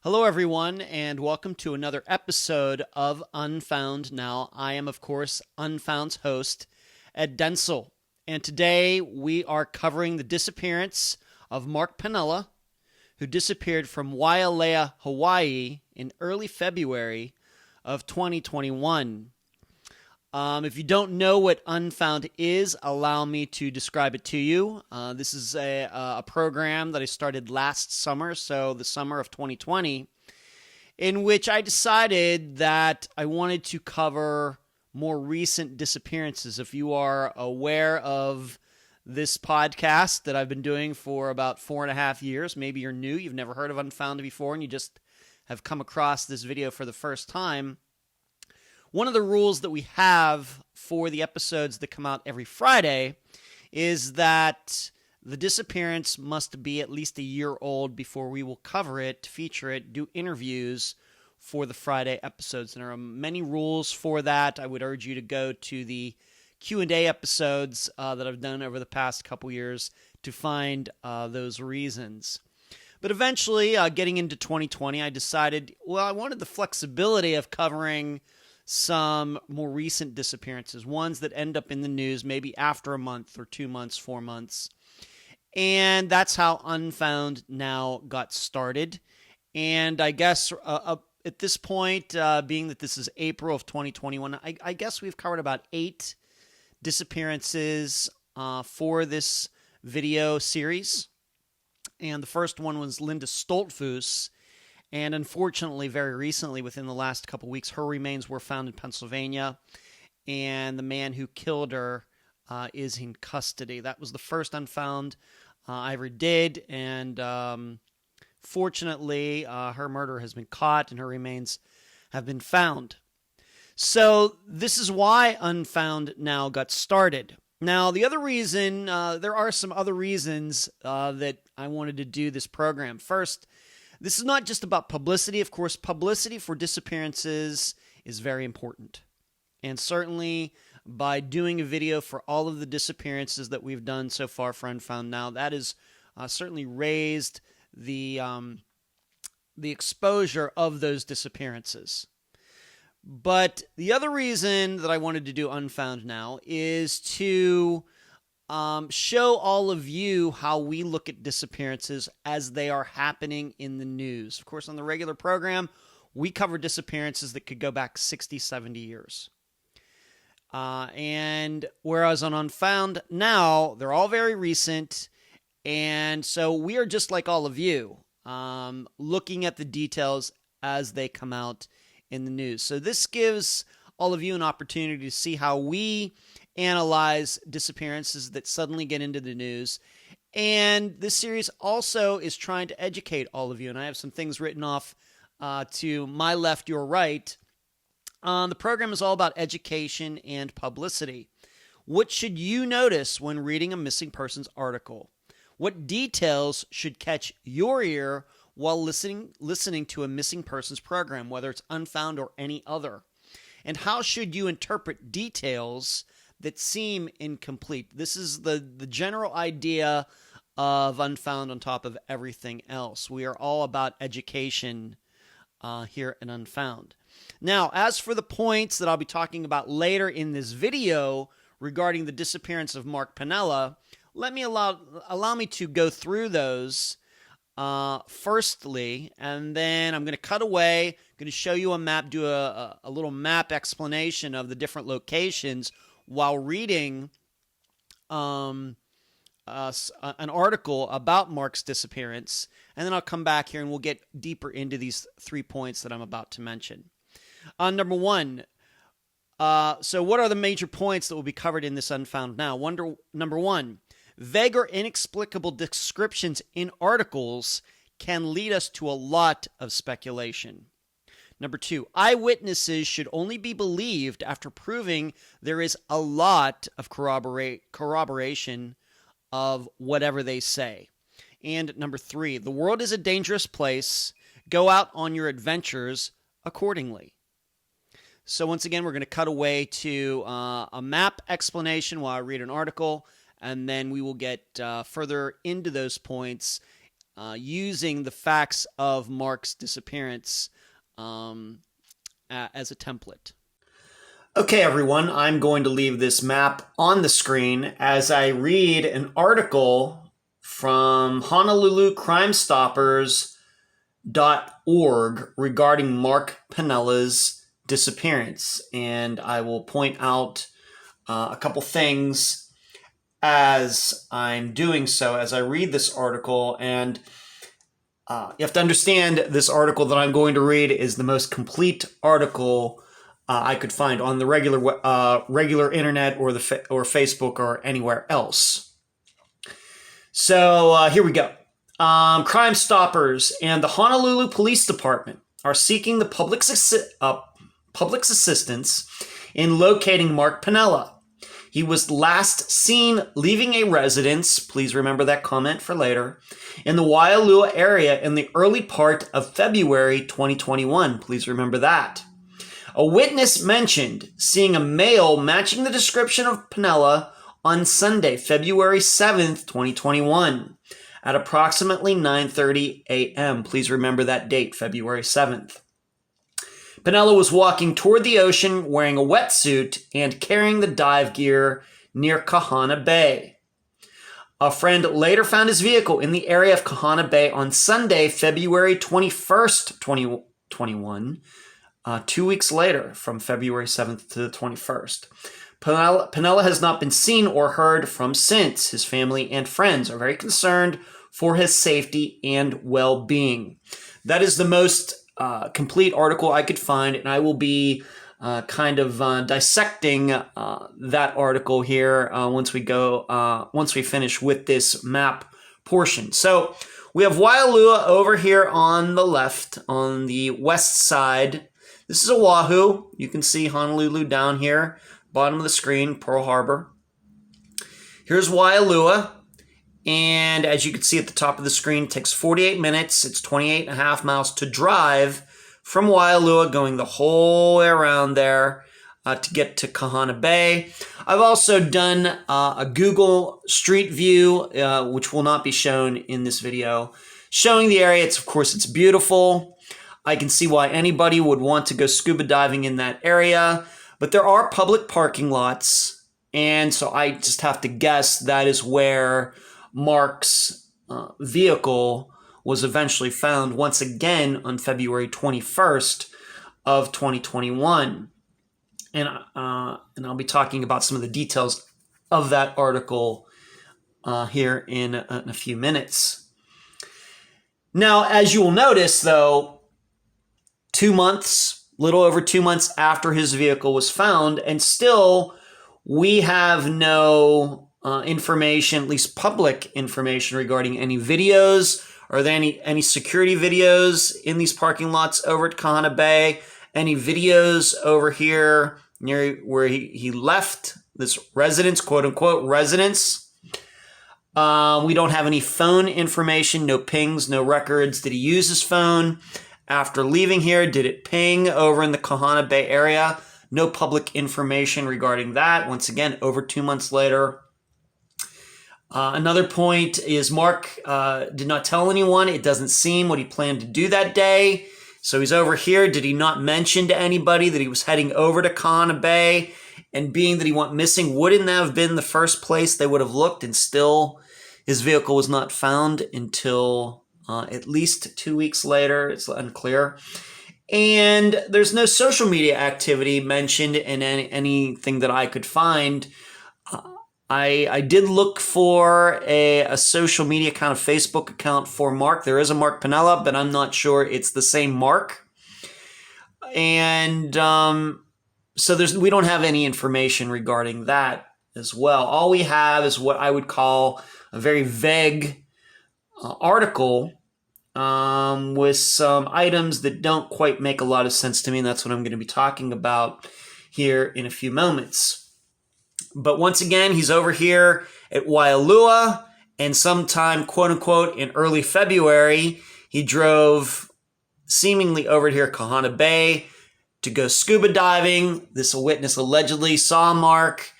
Hello, everyone, and welcome to another episode of Unfound. Now, I am, of course, Unfound's host, Ed Denzel, and today we are covering the disappearance of Mark Panela, who disappeared from Wailea, Hawaii in early February of 2021. If you don't know what Unfound is, allow me to describe it to you. This is a program that I started last summer, so the summer of 2020, in which I decided that I wanted to cover more recent disappearances. If you are aware of this podcast that I've been doing for about 4.5 years, maybe you're new, you've never heard of Unfound before, and you just have come across this video for the first time. One of the rules that we have for the episodes that come out every Friday is that the disappearance must be at least a year old before we will cover it, feature it, do interviews for the Friday episodes. And there are many rules for that. I would urge you to go to the Q&A episodes that I've done over the past couple years to find those reasons. But eventually, getting into 2020, I decided, I wanted the flexibility of covering some more recent disappearances, ones that end up in the news maybe after a month or 2 months, 4 months. And that's how Unfound now got started. And I guess at this point, being that this is April of 2021, I guess we've covered about 8 disappearances for this video series. And the first one was Linda Stoltfus. And unfortunately, very recently, within the last couple of weeks, her remains were found in Pennsylvania, and the man who killed her is in custody. That was the first Unfound I ever did, and fortunately, her murderer has been caught, and her remains have been found. So this is why Unfound now got started. Now, the other reason, there are some other reasons that I wanted to do this program. First, this is not just about publicity. Of course, publicity for disappearances is very important. And certainly, by doing a video for all of the disappearances that we've done so far for Unfound Now, that has certainly raised the exposure of those disappearances. But the other reason that I wanted to do Unfound Now is to show all of you how we look at disappearances as they are happening in the news. Of course, on the regular program, we cover disappearances that could go back 60, 70 years. And whereas on Unfound Now, they're all very recent. And so we are just like all of you, looking at the details as they come out in the news. So this gives all of you an opportunity to see how we analyze disappearances that suddenly get into the news. And this series also is trying to educate all of you. And I have some things written off to my left, your right. The program is all about education and publicity. What should you notice when reading a missing persons article? What details should catch your ear while listening to a missing persons program, whether it's Unfound or any other? And how should you interpret details that seem incomplete? This is the general idea of Unfound on top of everything else. We are all about education here at Unfound. Now, as for the points that I'll be talking about later in this video regarding the disappearance of Mark Panela, allow me to go through those firstly, and then I'm going to cut away, I'm going to show you a map, do a little map explanation of the different locations while reading an article about Mark's disappearance, and then I'll come back here and we'll get deeper into these 3 points that I'm about to mention. Number one, so what are the major points that will be covered in this Unfound Now? Number one, vague or inexplicable descriptions in articles can lead us to a lot of speculation. Number two, eyewitnesses should only be believed after proving there is a lot of corroboration of whatever they say. And number three, the world is a dangerous place. Go out on your adventures accordingly. So once again, we're going to cut away to a map explanation while I read an article, and then we will get further into those points using the facts of Mark's disappearance as a template. Okay, everyone, I'm going to leave this map on the screen as I read an article from HonoluluCrimeStoppers.org regarding Mark Panela's disappearance. And I will point out a couple things as I'm doing so, as I read this article. And you have to understand, this article that I'm going to read is the most complete article I could find on the regular internet or Facebook or anywhere else. So here we go. Crime Stoppers and the Honolulu Police Department are seeking the public's assistance in locating Mark Panela. He was last seen leaving a residence, please remember that comment for later, in the Waialua area in the early part of February 2021. Please remember that. A witness mentioned seeing a male matching the description of Panela on Sunday, February 7th, 2021, at approximately 9:30 a.m. Please remember that date, February 7th. Panela was walking toward the ocean wearing a wetsuit and carrying the dive gear near Kahana Bay. A friend later found his vehicle in the area of Kahana Bay on Sunday, February 21st, 2021, 2 weeks later, from February 7th to the 21st. Panela has not been seen or heard from since. His family and friends are very concerned for his safety and well-being. That is the most complete article I could find, and I will be dissecting that article here once we finish with this map portion. So we have Waialua over here on the left, on the west side. This is Oahu. You can see Honolulu down here, bottom of the screen, Pearl Harbor. Here's Waialua. And as you can see at the top of the screen, it takes 48 minutes. It's 28.5 miles to drive from Waialua, going the whole way around there to get to Kahana Bay. I've also done a Google Street View, which will not be shown in this video, showing the area. It's beautiful. I can see why anybody would want to go scuba diving in that area. But there are public parking lots, and so I just have to guess that is where Mark's vehicle was eventually found once again on February 21st of 2021. And I'll be talking about some of the details of that article here in a few minutes. Now, as you will notice, though, 2 months, little over 2 months after his vehicle was found, and still we have no information, at least public information, regarding any videos. Are there any security videos in these parking lots over at Kahana Bay? Any videos over here near where he left this residence, quote unquote residence? We don't have any phone information, no pings, no records. Did he use his phone after leaving here? Did it ping over in the Kahana Bay area? No public information regarding that. Once again, over 2 months later. Another point is Mark did not tell anyone. It doesn't seem what he planned to do that day. So he's over here. Did he not mention to anybody that he was heading over to Kahana Bay? And being that he went missing, wouldn't that have been the first place they would have looked? And still, his vehicle was not found until at least 2 weeks later. It's unclear. And there's no social media activity mentioned in anything that I could find. I did look for a social media kind of Facebook account for Mark. There is a Mark Panela, but I'm not sure it's the same Mark. And so we don't have any information regarding that as well. All we have is what I would call a very vague article with some items that don't quite make a lot of sense to me. And that's what I'm going to be talking about here in a few moments. But once again, he's over here at Waialua, and sometime, quote unquote, in early February, he drove seemingly over here at Kahana Bay to go scuba diving. This witness allegedly saw Mark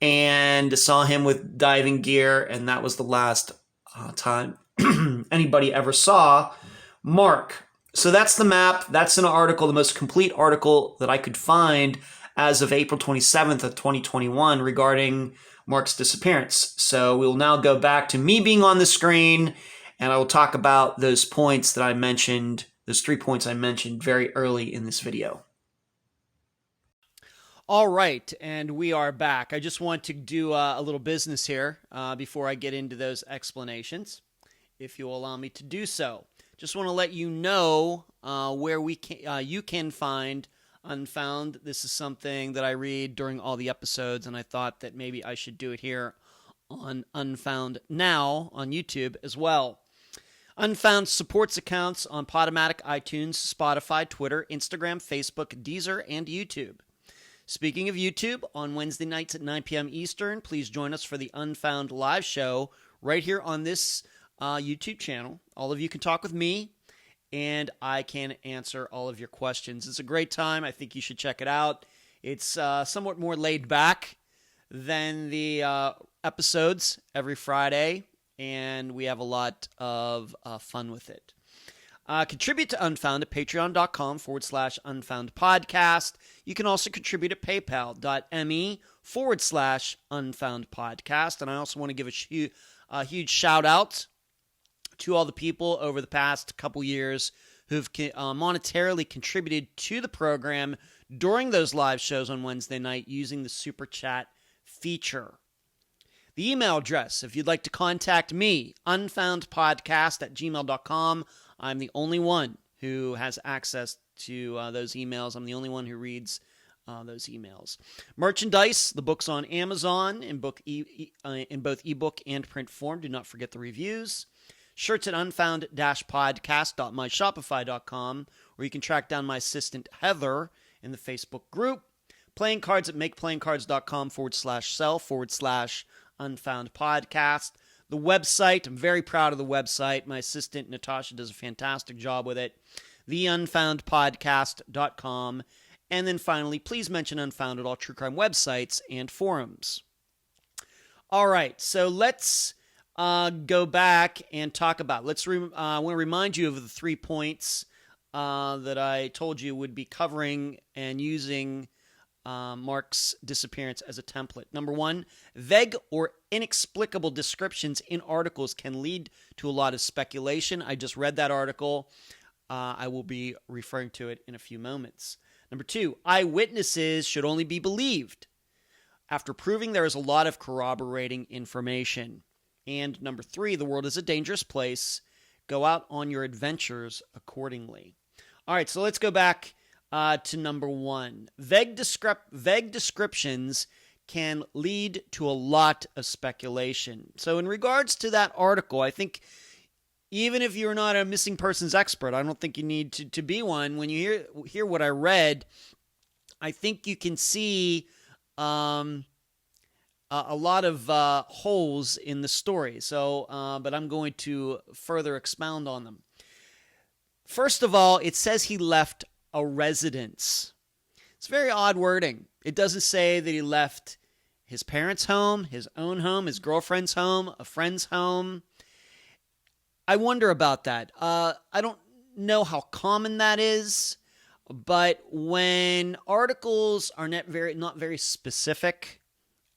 and saw him with diving gear, and that was the last time anybody ever saw Mark. So that's the map. That's an article, the most complete article that I could find as of April 27th of 2021 regarding Mark's disappearance. So we will now go back to me being on the screen, and I will talk about those points that I mentioned, those 3 points I mentioned very early in this video. All right, and we are back. I just want to do a little business here before I get into those explanations, if you'll allow me to do so. Just want to let you know where you can find Unfound. This is something that I read during all the episodes, and I thought that maybe I should do it here on Unfound Now on YouTube as well. Unfound supports accounts on Podomatic, iTunes, Spotify, Twitter, Instagram, Facebook, Deezer, and YouTube. Speaking of YouTube, on Wednesday nights at 9 p.m. Eastern, please join us for the Unfound Live Show right here on this YouTube channel. All of you can talk with me, and I can answer all of your questions. It's a great time. I think you should check it out. It's somewhat more laid back than the episodes every Friday, and we have a lot of fun with it. Contribute to Unfound at patreon.com/Unfound Podcast. You can also contribute at paypal.me/Unfound Podcast. And I also want to give a huge shout out to all the people over the past couple years who've monetarily contributed to the program during those live shows on Wednesday night using the Super Chat feature. The email address, if you'd like to contact me, unfoundpodcast@gmail.com. I'm the only one who has access to those emails. I'm the only one who reads those emails. Merchandise, the book's on Amazon in both ebook and print form. Do not forget the reviews. Shirts at unfound-podcast.myshopify.com, where you can track down my assistant Heather in the Facebook group. Playing cards at makeplayingcards.com/sell/Unfound Podcast. The website, I'm very proud of the website. My assistant Natasha does a fantastic job with it. theunfoundpodcast.com. And then finally, please mention Unfound at all true crime websites and forums. All right, so let's go back and talk about. I want to remind you of the 3 points that I told you would be covering and using Mark's disappearance as a template. Number 1, vague or inexplicable descriptions in articles can lead to a lot of speculation. I just read that article. I will be referring to it in a few moments. Number 2, eyewitnesses should only be believed after proving there is a lot of corroborating information. And number 3, the world is a dangerous place. Go out on your adventures accordingly. All right, so let's go back to number 1. Vague descriptions can lead to a lot of speculation. So in regards to that article, I think even if you're not a missing persons expert, I don't think you need to be one. When you hear what I read, I think you can see a lot of holes in the story. So, but I'm going to further expound on them. First of all, it says he left a residence. It's very odd wording. It doesn't say that he left his parents' home, his own home, his girlfriend's home, a friend's home. I wonder about that. I don't know how common that is, but when articles are not very specific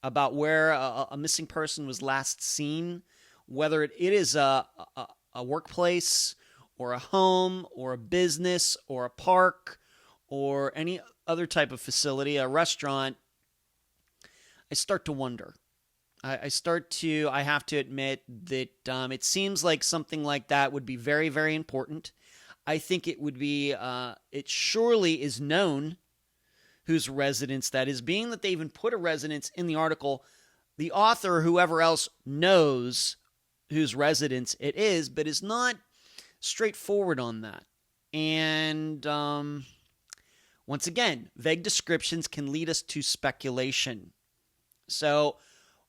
about where a missing person was last seen, whether it is a workplace or a home or a business or a park or any other type of facility, a restaurant, I start to wonder. I have to admit that it seems like something like that would be very, very important. I think it would be, it surely is known whose residence that is. Being that they even put a residence in the article, the author or whoever else knows whose residence it is, but is not straightforward on that. And once again, vague descriptions can lead us to speculation. So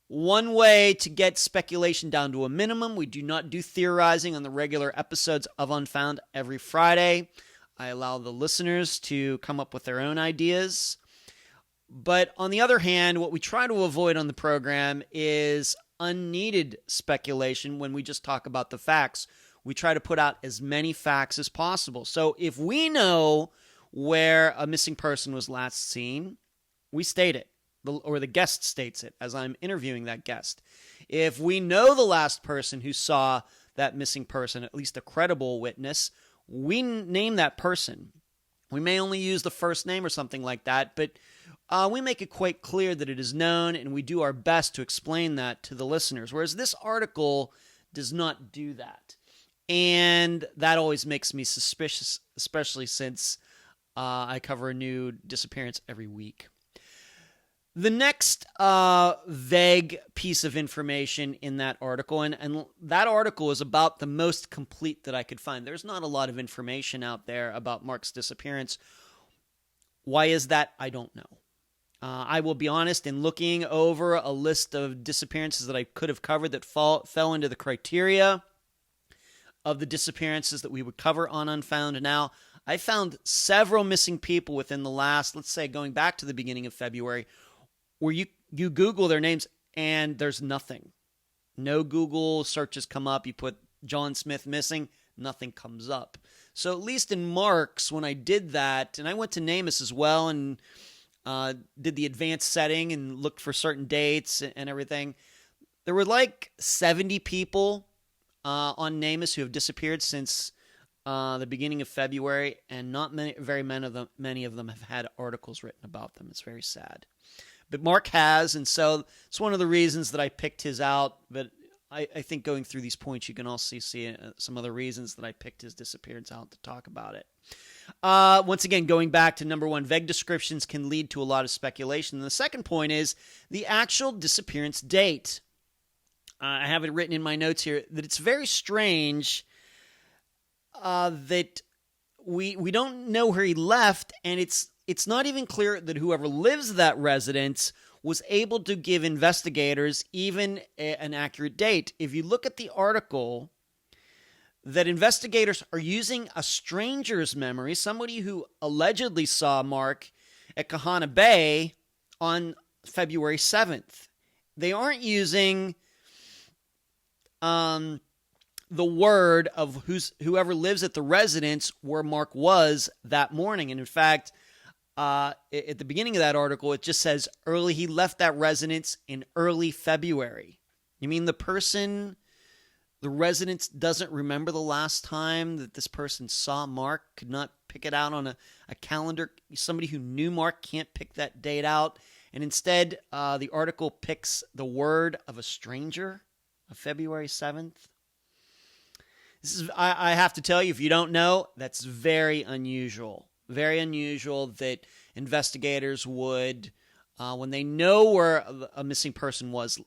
one way to get speculation down to a minimum, we do not do theorizing on the regular episodes of Unfound every Friday. I allow the listeners to come up with their own ideas. But on the other hand, what we try to avoid on the program is unneeded speculation when we just talk about the facts. We try to put out as many facts as possible. So if we know where a missing person was last seen, we state it, or the guest states it as I'm interviewing that guest. If we know the last person who saw that missing person, at least a credible witness, we name that person. We may only use the first name or something like that, but we make it quite clear that it is known, and we do our best to explain that to the listeners, whereas this article does not do that. And that always makes me suspicious, especially since I cover a new disappearance every week. The next vague piece of information in that article, and that article is about the most complete that I could find. There's not a lot of information out there about Mark's disappearance. Why is that? I don't know. I will be honest, in looking over a list of disappearances that I could have covered that fell into the criteria of the disappearances that we would cover on Unfound Now, I found several missing people within the last, let's say, going back to the beginning of February, where you Google their names and there's nothing. No Google searches come up. You put John Smith missing, nothing comes up. So at least in Mark's, when I did that, and I went to NamUs as well and did the advanced setting and looked for certain dates and everything, there were like 70 people on NamUs who have disappeared since the beginning of February, and not very many of them have had articles written about them. It's very sad. But Mark has, and so it's one of the reasons that I picked his out. But I think going through these points, you can also see some other reasons that I picked his disappearance out to talk about it. Once again, going back to number one, vague descriptions can lead to a lot of speculation. And the second point is the actual disappearance date. I have it written in my notes here that it's very strange that we don't know where he left, and it's not even clear that whoever lives that residence was able to give investigators even an accurate date. If you look at the article, that investigators are using a stranger's memory, somebody who allegedly saw Mark at Kahana Bay on February 7th. They aren't using the word of whoever lives at the residence where Mark was that morning. And in fact, at the beginning of that article, it just says he left that residence in early February. You mean the residence doesn't remember the last time that this person saw Mark, could not pick it out on a calendar? Somebody who knew Mark can't pick that date out. And instead, the article picks the word of a stranger of February 7th. I have to tell you, if you don't know, that's very unusual. Very unusual that investigators would, when they know where a missing person was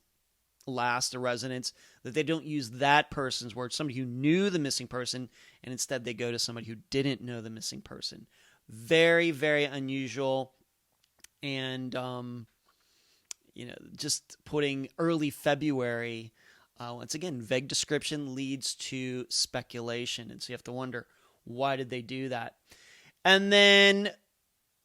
last, a residence, that they don't use that person's word, somebody who knew the missing person, and instead they go to somebody who didn't know the missing person. Very, very unusual. And, just putting early February, once again, vague description leads to speculation. And so you have to wonder, why did they do that? And then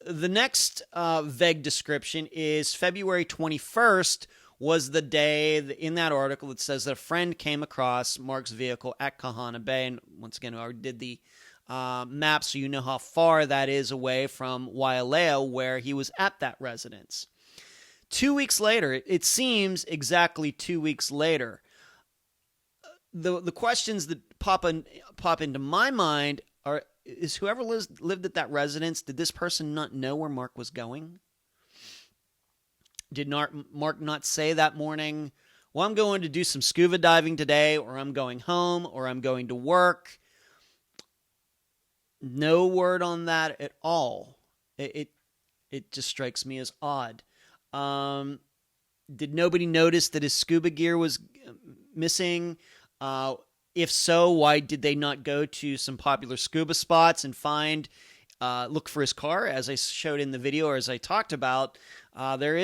the next vague description is February 21st was the day in that article that says that a friend came across Mark's vehicle at Kahana Bay. And once again, I did the map so you know how far that is away from Wailea, where he was at that residence. 2 weeks later, it seems exactly 2 weeks later, the questions that pop into my mind are, is whoever lived at that residence, did this person not know where Mark was going? Did Mark not say that morning, well, I'm going to do some scuba diving today, or I'm going home, or I'm going to work? No word on that at all. It just strikes me as odd. Did nobody notice that his scuba gear was missing? If so, why did they not go to some popular scuba spots and look for his car? As I showed in the video, or as I talked about, there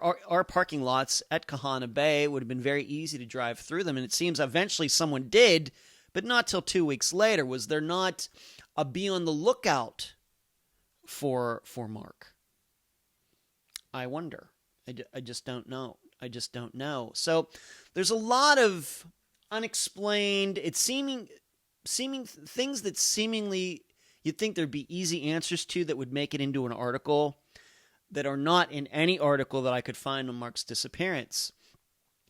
are parking lots at Kahana Bay. It would have been very easy to drive through them, and it seems eventually someone did, but not till 2 weeks later. Was there not a be on the lookout for Mark? I wonder. I just don't know. just don't know. So there's a lot of unexplained, seeming things that seemingly you'd think there'd be easy answers to that would make it into an article that are not in any article that I could find on Mark's disappearance.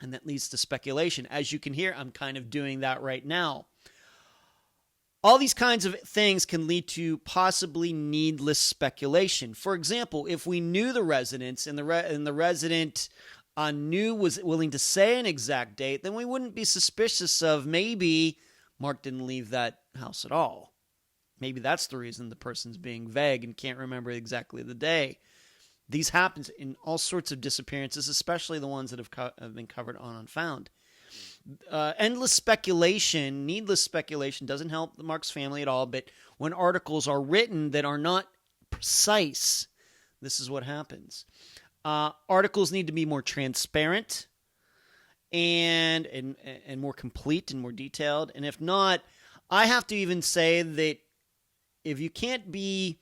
And that leads to speculation. As you can hear, I'm kind of doing that right now. All these kinds of things can lead to possibly needless speculation. For example, if we knew the residents and the resident was willing to say an exact date, then we wouldn't be suspicious of maybe Mark didn't leave that house at all. Maybe that's the reason the person's being vague and can't remember exactly the day. These happen in all sorts of disappearances, especially the ones that have been covered on Unfound. Endless speculation, needless speculation doesn't help Mark's family at all, but when articles are written that are not precise, this is what happens. Articles need to be more transparent and more complete and more detailed. And if not, I have to even say that if you can't be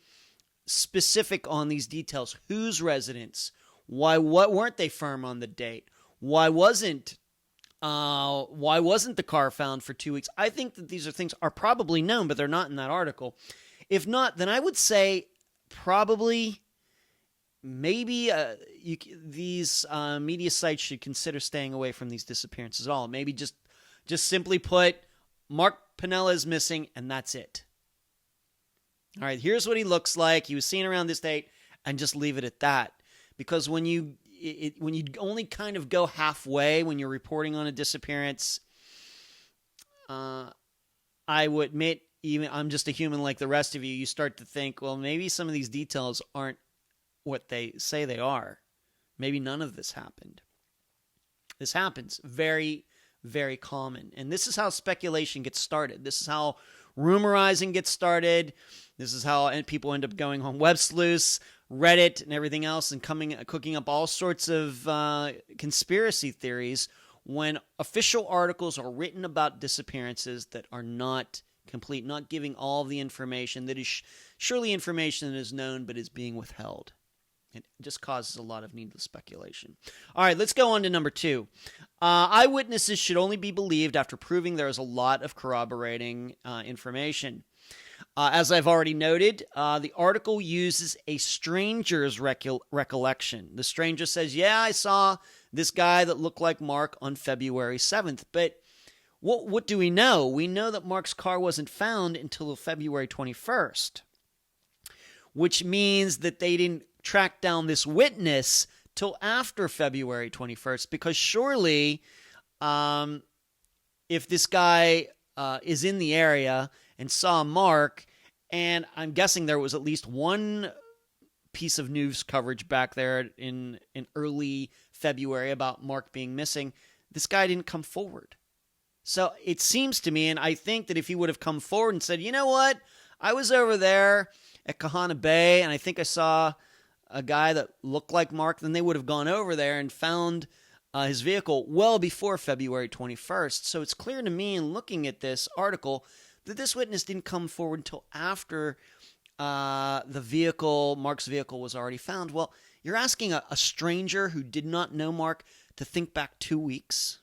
specific on these details, whose residence, what weren't they firm on the date? Why wasn't the car found for 2 weeks? I think that these things are probably known, but they're not in that article. If not, then I would say probably maybe these media sites should consider staying away from these disappearances at all. Maybe just simply put, Mark Panela is missing, and that's it. All right, here's what he looks like. He was seen around this date, and just leave it at that. Because when you only kind of go halfway when you're reporting on a disappearance, I would admit, even I'm just a human like the rest of you, you start to think, well, maybe some of these details aren't what they say they are. Maybe none of this happened. This happens. Very, very common. And this is how speculation gets started. This is how rumorizing gets started. This is how people end up going on web sleuths, Reddit, and everything else, and cooking up all sorts of conspiracy theories when official articles are written about disappearances that are not complete, not giving all the information that is surely information that is known but is being withheld. It just causes a lot of needless speculation. All right, let's go on to number 2. Eyewitnesses should only be believed after proving there is a lot of corroborating information. As I've already noted, the article uses a stranger's recollection. The stranger says, yeah, I saw this guy that looked like Mark on February 7th. But what do we know? We know that Mark's car wasn't found until February 21st, which means that they didn't track down this witness till after February 21st, because surely if this guy is in the area and saw Mark, and I'm guessing there was at least one piece of news coverage back there in early February about Mark being missing, this guy didn't come forward. So it seems to me, and I think that if he would have come forward and said, you know what, I was over there at Kahana Bay, and I think I saw a guy that looked like Mark, then they would have gone over there and found his vehicle well before February 21st. So it's clear to me in looking at this article that this witness didn't come forward until after Mark's vehicle was already found. Well, you're asking a stranger who did not know Mark to think back 2 weeks.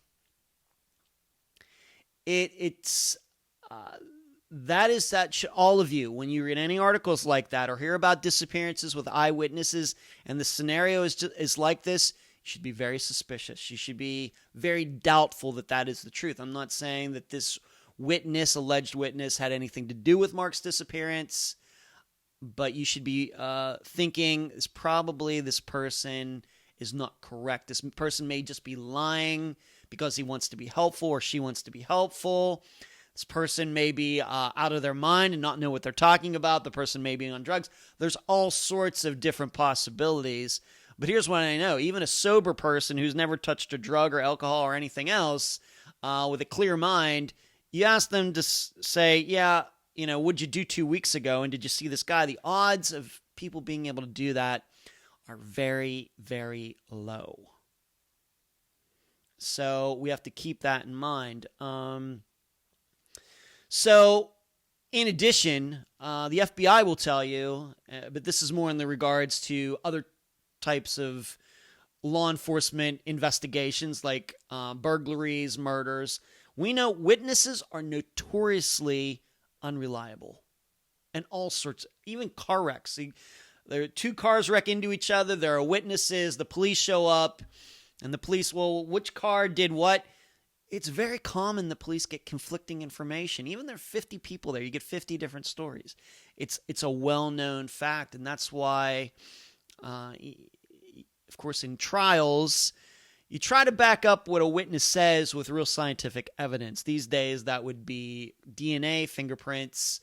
That should all of you, when you read any articles like that or hear about disappearances with eyewitnesses and the scenario is like this, you should be very suspicious. You should be very doubtful that is the truth. I'm not saying that this alleged witness, had anything to do with Mark's disappearance, but you should be thinking probably this person is not correct. This person may just be lying because he wants to be helpful or she wants to be helpful. This person may be out of their mind and not know what they're talking about. The person may be on drugs. There's all sorts of different possibilities. But here's what I know. Even a sober person who's never touched a drug or alcohol or anything else with a clear mind, you ask them to say, yeah, what'd you do 2 weeks ago? And did you see this guy? The odds of people being able to do that are very, very low. So we have to keep that in mind. So, in addition, the FBI will tell you, but this is more in the regards to other types of law enforcement investigations like burglaries, murders. We know witnesses are notoriously unreliable. And all sorts, even car wrecks. See, there are two cars wreck into each other. There are witnesses. The police show up. And the police, well, which car did what? It's very common the police get conflicting information. Even there are 50 people there. You get 50 different stories. It's a well-known fact. And that's why, of course, in trials, you try to back up what a witness says with real scientific evidence. These days, that would be DNA, fingerprints,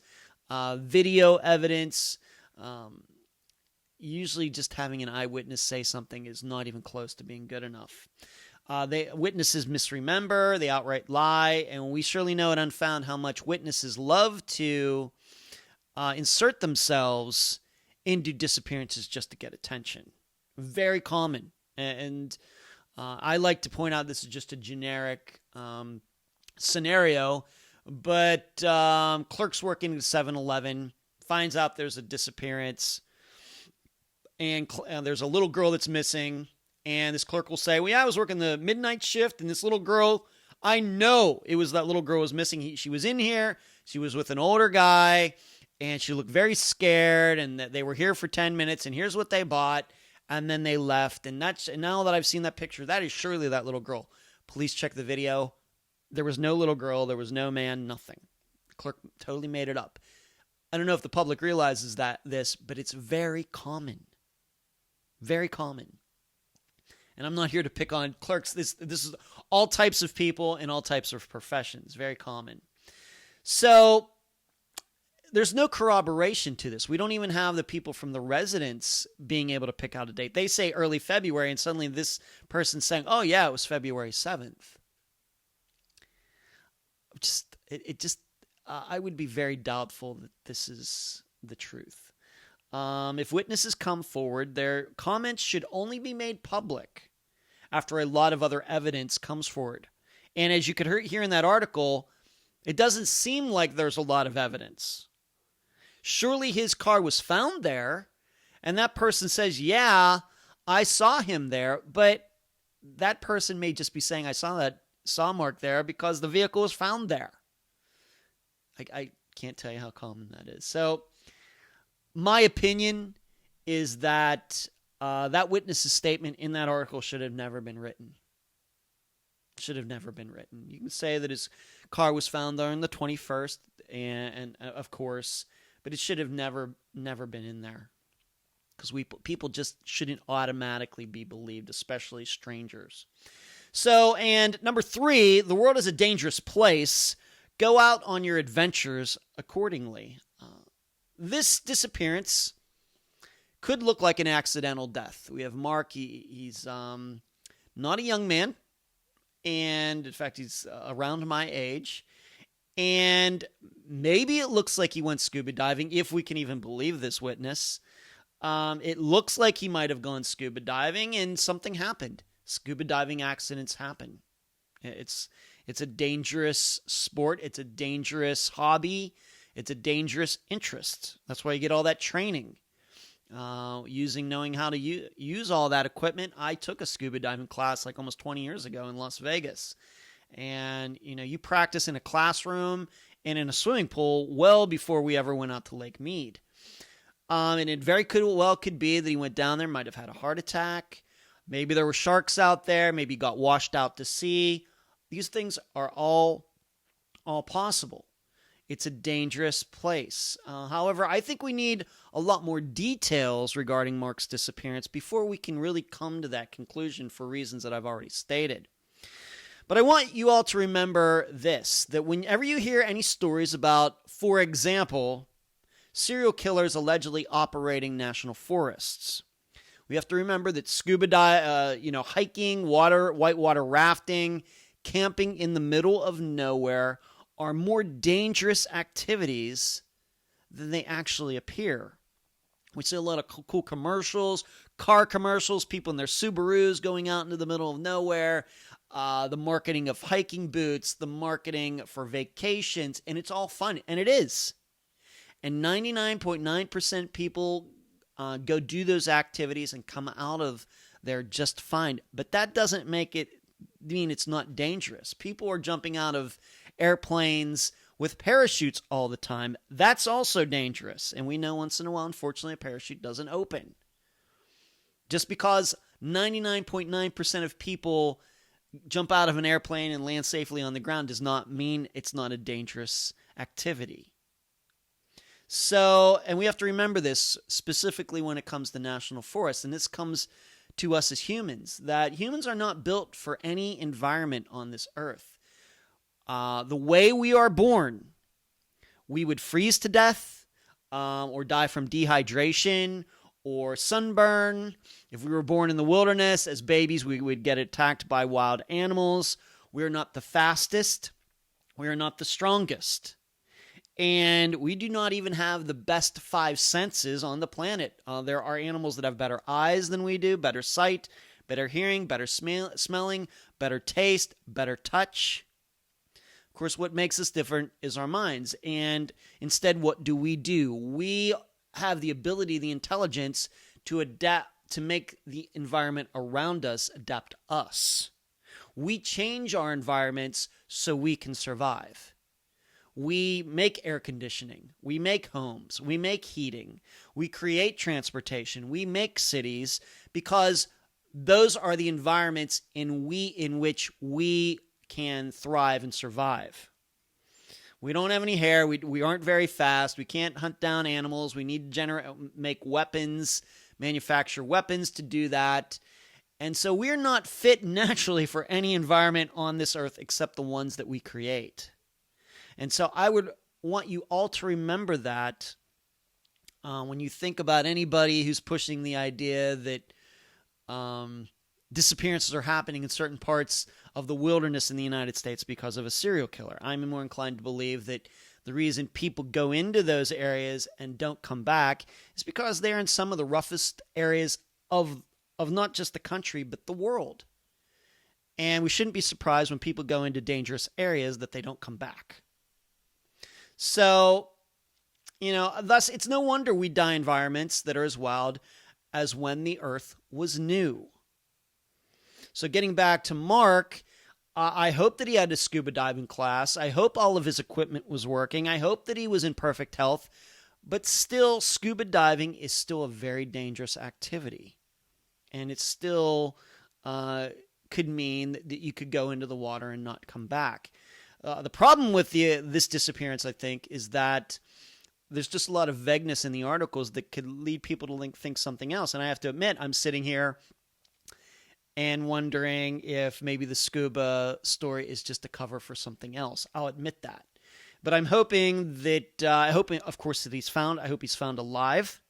video evidence. Usually just having an eyewitness say something is not even close to being good enough. Witnesses misremember, they outright lie, and we surely know at Unfound how much witnesses love to insert themselves into disappearances just to get attention. Very common. And I like to point out this is just a generic scenario, but clerks working at 7-Eleven finds out there's a disappearance, and there's a little girl that's missing, and this clerk will say, well, yeah, I was working the midnight shift, and this little girl, I know it was that little girl was missing. She was in here, she was with an older guy, and she looked very scared, and that they were here for 10 minutes, and here's what they bought, and then they left, and now that I've seen that picture, that is surely that little girl. Police check the video. There was no little girl, there was no man, nothing. The clerk totally made it up. I don't know if the public realizes this, but it's very common. Very common. And I'm not here to pick on clerks. This is all types of people in all types of professions. Very common. So there's no corroboration to this. We don't even have the people from the residents being able to pick out a date. They say early February, and suddenly this person's saying, oh, yeah, it was February 7th. I would be very doubtful that this is the truth. If witnesses come forward, their comments should only be made public after a lot of other evidence comes forward. And as you could hear in that article, it doesn't seem like there's a lot of evidence. Surely his car was found there, and that person says, yeah, I saw him there, but that person may just be saying, I saw Mark there because the vehicle was found there. I can't tell you how common that is. So my opinion is that that witness's statement in that article should have never been written. Should have never been written. You can say that his car was found there on the 21st, and of course, but it should have never been in there. Because people just shouldn't automatically be believed, especially strangers. So, and number 3, the world is a dangerous place. Go out on your adventures accordingly. This disappearance could look like an accidental death. We have Mark. He's not a young man. And, in fact, he's around my age. And maybe it looks like he went scuba diving, if we can even believe this witness. It looks like he might have gone scuba diving, and something happened. Scuba diving accidents happen. It's a dangerous sport. It's a dangerous hobby. It's a dangerous interest. That's why you get all that training. Knowing how to use all that equipment. I took a scuba diving class like almost 20 years ago in Las Vegas. And, you practice in a classroom and in a swimming pool well before we ever went out to Lake Mead. And it very could be that he went down there, might have had a heart attack. Maybe there were sharks out there. Maybe he got washed out to sea. These things are all possible. It's a dangerous place. However, I think we need a lot more details regarding Mark's disappearance before we can really come to that conclusion for reasons that I've already stated. But I want you all to remember this, that whenever you hear any stories about, for example, serial killers allegedly operating national forests, we have to remember that hiking, whitewater rafting, camping in the middle of nowhere are more dangerous activities than they actually appear. We see a lot of cool commercials, car commercials, people in their Subarus going out into the middle of nowhere, the marketing of hiking boots, the marketing for vacations, and it's all fun, and it is. And 99.9% people go do those activities and come out of they're just fine. But that doesn't make it mean it's not dangerous. People are jumping out of airplanes with parachutes all the time. That's also dangerous. And we know once in a while, unfortunately, a parachute doesn't open. Just because 99.9% of people jump out of an airplane and land safely on the ground does not mean it's not a dangerous activity. So, and we have to remember this specifically when it comes to national forests, and this comes to us as humans, that humans are not built for any environment on this earth. The way we are born, we would freeze to death or die from dehydration or sunburn. If we were born in the wilderness as babies, we would get attacked by wild animals. We are not the fastest. We are not the strongest. And we do not even have the best 5 senses on the planet. There are animals that have better eyes than we do, better sight, better hearing, better smelling, better taste, better touch. Of course, what makes us different is our minds. And instead, what do? We have the ability, the intelligence to adapt, to make the environment around us adapt us. We change our environments so we can survive. We make air conditioning, we make homes, we make heating, we create transportation, we make cities, because those are the environments in which we can thrive and survive. We don't have any hair, we aren't very fast, we can't hunt down animals, we need to make weapons, manufacture weapons to do that. And so we're not fit naturally for any environment on this earth except the ones that we create. And so I would want you all to remember that when you think about anybody who's pushing the idea that disappearances are happening in certain parts of the wilderness in the United States because of a serial killer. I'm more inclined to believe that the reason people go into those areas and don't come back is because they're in some of the roughest areas of not just the country, but the world. And we shouldn't be surprised when people go into dangerous areas that they don't come back. So, thus it's no wonder we die in environments that are as wild as when the earth was new. So getting back to Mark, I hope that he had a scuba diving class. I hope all of his equipment was working. I hope that he was in perfect health. But still, scuba diving is still a very dangerous activity. And it still could mean that you could go into the water and not come back. The problem with this disappearance, I think, is that there's just a lot of vagueness in the articles that could lead people to think something else. And I have to admit, I'm sitting here and wondering if maybe the scuba story is just a cover for something else. I'll admit that. But I'm hoping that, of course, that he's found. I hope he's found alive.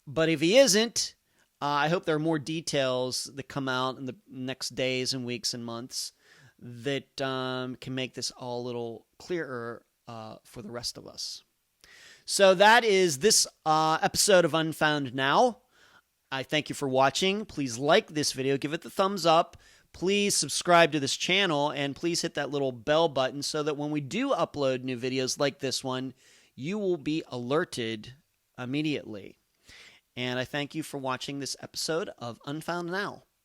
But if he isn't, I hope there are more details that come out in the next days and weeks and months that can make this all a little clearer for the rest of us. So that is this episode of Unfound Now. I thank you for watching. Please like this video. Give it the thumbs up. Please subscribe to this channel. And please hit that little bell button so that when we do upload new videos like this one, you will be alerted immediately. And I thank you for watching this episode of Unfound Now.